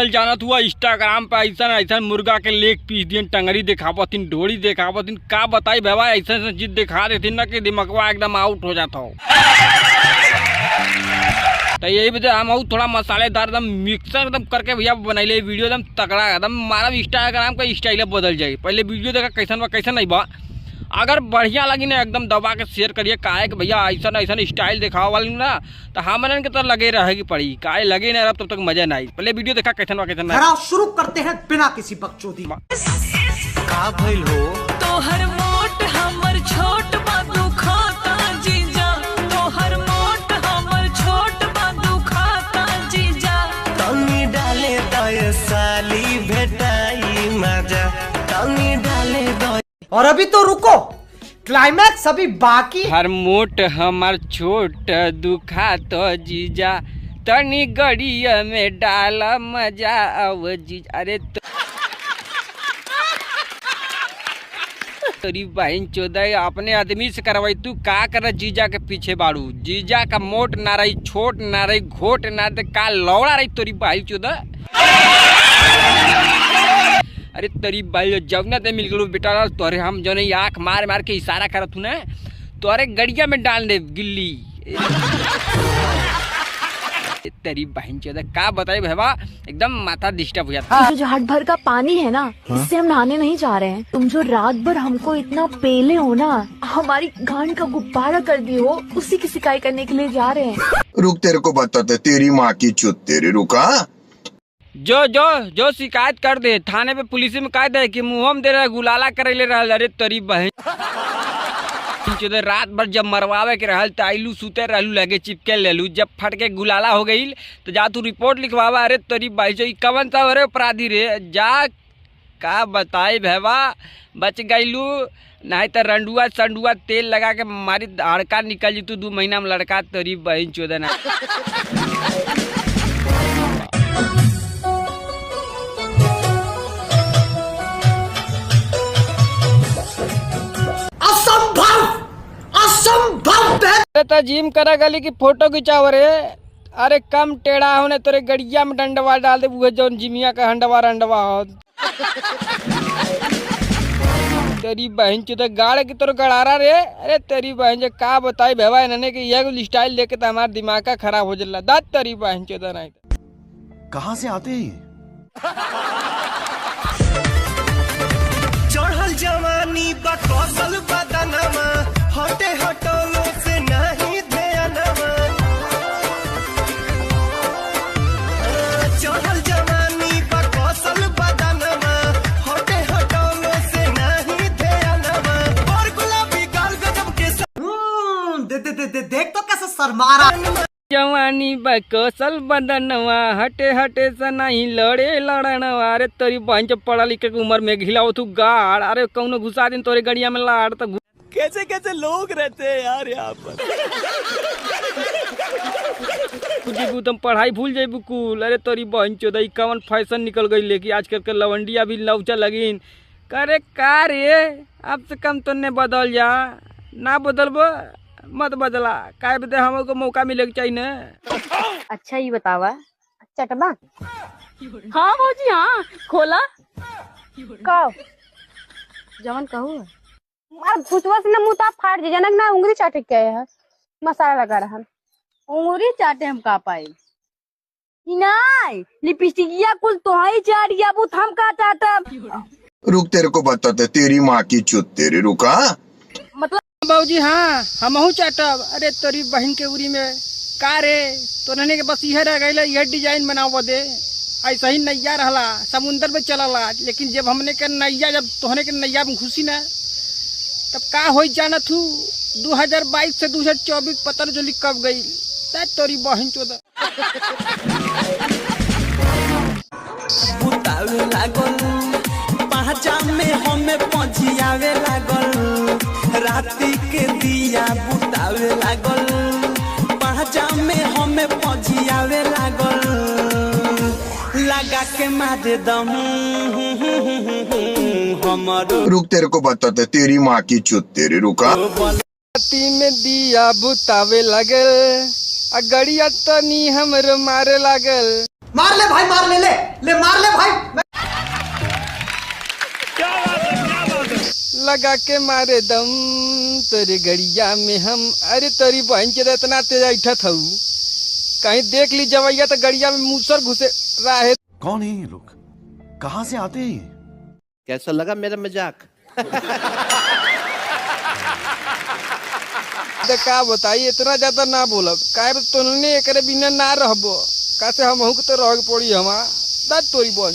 Channel जानत हुआ Instagram पे ऐसा ऐसा मुर्गा के लेग पीस दिन टंगरी दिखावतिन ढोड़ी दिखावतिन का बताई भाई ऐसा ऐसा चीज दिखा देती ना कि दिमागवा एकदम आउट हो जाता हो। तो यही वजह हम थोड़ा मसालेदार एकदम मिक्सर एकदम करके भैया बनैले वीडियो एकदम तगड़ा एकदम हमारा इंस्टाग्राम का स्टाइल बदल जाए। पहले वीडियो देखा कैसन बा कैसन नहीं बा, अगर बढ़िया लगी ना एकदम दबा के शेयर करिए। काहे कि भैया ऐसा ऐसा स्टाइल दिखावा वाली ना तो हमन के तो लगे रहेगी पड़ी, काहे लगे ना तब तक मजा नहीं। पहले वीडियो देखा कैसन बा कैसन नहीं। शुरू करते हैं बिना किसी बकचोदी का भइल हो तोहर मोट हमर छोट बाबू खाता जीजा, तोहर मोट हमर छोट बाबू खाता जीजा। तनी डाले दय साली भेटाई मजा, तनी डाले दय। और अभी तो रुको, क्लाइमैक्स अभी बाकी। हर मोट हमार छोट दुखा तो जीजा, तनी गड़िया में डाला मजा आव जीजा। अरे तेरी बहन चोदय अपने आदमी से करवाई, तू का कर जीजा के पीछे बाड़ू। जीजा का मोट ना रही छोट ना रही घोट ना दे का लौड़ा रही तोरी बहन चोदय। अरे तेरी भाई जब ना ते मिल गलू बेटा तोरे हम जो नहीं आँख मार मार के इशारा करत हूँ ना तोरे गड़िया में डाल दे गिल्ली। तेरी बहन चोदा का बताई भैया एकदम माथा डिस्टर्ब हो जाता। जो हाथ भर का पानी है ना इससे हम नहाने नहीं जा रहे हैं। तुम जो रात भर हमको इतना पेले हो ना, हमारी गांड का गुब्बारा कर दिए हो, उसी की शिकायत करने के लिए जा रहे हैं। रुक तेरे को बताते तेरी माँ की चुत तेरी रुका। जो जो जो शिकायत कर दे थाने पे पुलिस में कह दे कि मुँह दे रहा गुलाला करे ले रहा। अरे तेरी बहन रात भर जब मरवावे के रहल ताइलू सुते रहलू लगे चिपके लेलू, जब फट के गुलाला हो गई तो जा तू रिपोर्ट लिखवावा। अरे तेरी भाई जो कवन सा अरे अपराधी रे जा का बताई भैया बच गईलू, नहीं तो रंडुआ संडुआ तेल लगा के मारी हड़का निकल जी तू 2 महीना में लड़का। तेरी बहन चोदना तो जिम करा गली की फोटो खिंचाव रे। अरे कम टेढ़ा होने तेरे गड़िया में डंडवा डाल दे वो जो जिमिया का हंडवा रंडवा हो। तेरी बहन चो गाड़ की तो गड़ारा रे। अरे तेरी बहन जो का बताई भैया इन्होंने कि ये स्टाइल देखे तो हमारा दिमाग का खराब हो जला। दाद तेरी बहन चो नहीं कहाँ से आते हैं चढ़ल जवानी बकसल बदनमा हटे हटोलो से नहीं ध्यानमा। चढ़ल जवानी बकसल बदनमा हटे हटोलो से नहीं ध्यानमा। और गुलाबी गाल गजब के देख तो कैसे शर्मारा। जवानी बकसल बदनवा हटे हटे से नहीं लड़े लड़नवा। अरे तेरी बहन जब पढ़ा लिखे की उम्र में घिलाओ तू गाड़। अरे कौनो घुसा दिन तोरे गड़िया में लाड़ तो कैसे कैसे लोग रहते हैं यार यहाँ पर। जेबू तुम पढ़ाई भूल जेबू कुल। अरे तोरी बहन चोदई कवन फैशन निकल गई लेकिन आजकल के लवंडिया भी लौचा लगिन करे का रे। अब से कम तो ने बदल जा ना बदलबो मत बदला काय बदे हमको मौका मिले चाहिए ना। अच्छा ये बतावा चटबा। हाँ भौजी हाँ खोला कहो जवन कहू भूतवा से ना मुँह ताप फाड़ दे जनक ना उंगली चाटे के है मसाला लगा रहा उंगली चाटे हम का पाए नहीं लिपस्टिकिया कुल तो ही चाटिया बुत हम का चाटब। रुक तेरे को बताते तेरी माँ की चुत तेरी रुका। मतलब बाबूजी हाँ हमहू चाटब। अरे तेरी बहन के उरी में का रे तो रहने के बस यह रह गई यह डिजाइन बनाओ दे। ऐसा ही नैया रहला समुंदर में चलला, लेकिन जब हमने के नैया जब तोहने के नैया में घुसी ना तब का हो जाना थू 2022 से 2024 पता जो कब गई तोरी बहन चोदा। बुतावे लागल पहचा में हमें पहुंचियावे लागल, राती के दिया बुतावे लागल पहचा में हमें पहुंचियावे लागल। लगा के मारे दम हमारो। रुक तेरे को बताते तेरी माँ की चुत तेरी रुका। में दिया बुतावे लागल गड़िया तनी हमरो मारे लागल। मार ले भाई, मार ले, ले मार ले भाई। लगा के मारे दम तेरे गड़िया में हम। अरे तेरी बहन के तो इतना तेज ऐठा था, कहीं देख ली जवैया तो गड़िया में मूसर घुसे रहे। कौन है ये लोग? कहाँ से आते हैं ये? कैसा लगा मेरा मजाक? का बताइए, इतना ज्यादा ना बोलब काहे तुमने एकरे बिना ना रहबो, का से हमहू के तो रह पड़ी हमा दाद तोरी बन।